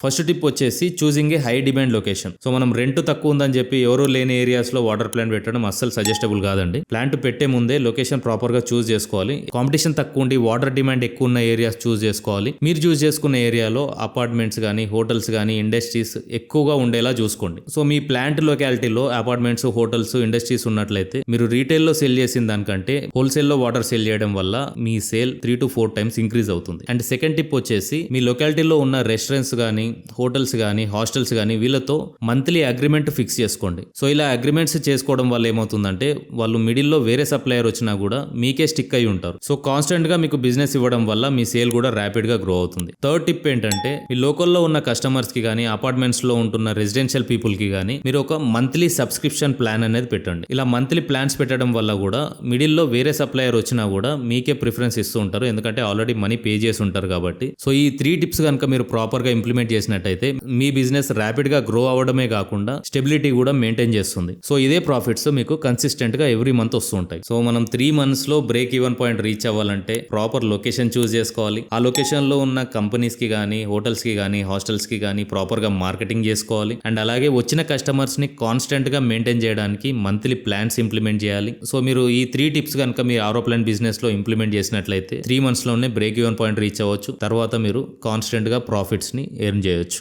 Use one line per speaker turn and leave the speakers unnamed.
First tip వచ్చేసి choosing ఏ high demand location. So మనం rent తక్కువ ఉందని చెప్పి ఎవరూ లేని ఏరియాస్ లో వాటర్ ప్లాంట్ పెట్టడం అస్సలు సజెస్టబుల్ కాదండి. ప్లాంట్ పెట్టే ముందే లొకేషన్ ప్రాపర్ గా చూస్ చేసుకోవాలి. కాంపిటీషన్ తక్కువ ఉండి వాటర్ డిమాండ్ ఎక్కువ ఉన్న ఏరియాస్ చూస్ చేసుకోవాలి. మీరు చూస్ చేసుకున్న ఏరియాలో అపార్ట్మెంట్స్ గానీ, హోటల్స్ గానీ, ఇండస్ట్రీస్ ఎక్కువగా ఉండేలా చూసుకోండి. సో మీ ప్లాంట్ లొకాలిటీలో అపార్ట్మెంట్స్, హోటల్స్, ఇండస్ట్రీస్ ఉన్నట్లయితే మీరు రీటైల్ లో సెల్ చేసిన దానికంటే హోల్సేల్ లో వాటర్ సెల్ చేయడం వల్ల మీ సేల్ 3 to 4 times ఇంక్రీజ్ అవుతుంది. అండ్ సెకండ్ టిప్ వచ్చేసి మీ లొకాలిటీలో ఉన్న రెస్టారెంట్స్ గానీ, హోటల్స్ గానీ, హాస్టల్స్ గానీ వీళ్ళతో మంత్లీ అగ్రిమెంట్ ఫిక్స్ చేసుకోండి. సో ఇలా అగ్రిమెంట్స్ చేసుకోవడం వల్ల ఏమవుతుందంటే వాళ్ళు మిడిల్ లో వేరే సప్లయర్ వచ్చినా కూడా మీకే స్టిక్ అయి ఉంటారు. సో కాన్స్టెంట్ గా మీకు బిజినెస్ ఇవ్వడం వల్ల మీ సేల్ కూడా ర్యాపిడ్ గా గ్రో అవుతుంది. థర్డ్ టిప్ ఏంటంటే మీ లోకల్లో ఉన్న కస్టమర్స్ కి గానీ, అపార్ట్మెంట్స్ లో ఉంటున్న రెసిడెన్షియల్ పీపుల్ కి గానీ మీరు ఒక మంత్లీ సబ్స్క్రిప్షన్ ప్లాన్ అనేది పెట్టండి. ఇలా మంత్లీ ప్లాన్స్ పెట్టడం వల్ల కూడా మిడిల్ లో వేరే సప్లయర్ వచ్చినా కూడా మీకే ప్రిఫరెన్స్ ఇస్తూ ఉంటారు. ఎందుకంటే ఆల్రెడీ మనీ పే చేసి ఉంటారు కాబట్టి. సో ఈ 3 టిప్స్ కనుక మీరు ప్రాపర్ గా ఇంప్లిమెంట్ చేసినట్టయితే మీ బిజినెస్ ర్యాపిడ్ గా గ్రో అవడమే కాకుండా స్టెబిలిటీ కూడా మెయింటైన్ చేస్తుంది. సో ఇదే ప్రాఫిట్స్ మీకు కన్సిస్టెంట్ గా ఎవ్రీ మంత్ వస్తుంటాయి. సో మనం 3 months లో బ్రేక్ ఈవెన్ పాయింట్ రీచ్ అవ్వాలంటే ప్రాపర్ లొకేషన్ చూస్ చేసుకోవాలి. ఆ లొకేషన్ లో ఉన్న కంపెనీస్ కి గానీ, హోటల్స్ కి గానీ, హాస్టల్స్ కి గానీ ప్రాపర్ గా మార్కెటింగ్ చేసుకోవాలి. అండ్ అలాగే వచ్చిన కస్టమర్స్ ని కాన్స్టెంట్ గా మెయింటైన్ చేయడానికి మంత్లీ ప్లాన్స్ ఇంప్లిమెంట్ చేయాలి. సో మీరు ఈ 3 టిప్స్ కనుక మీ ఆరోప్లాన్ బిజినెస్ లో ఇంప్లిమెంట్ చేసినట్లయితే 3 months లోనే బ్రేక్ ఈవెన్ పాయింట్ రీచ్ అవ్వచ్చు. తర్వాత మీరు కాన్స్టెంట్ గా ప్రాఫిట్స్ ని ఎర్న్ చేయొచ్చు.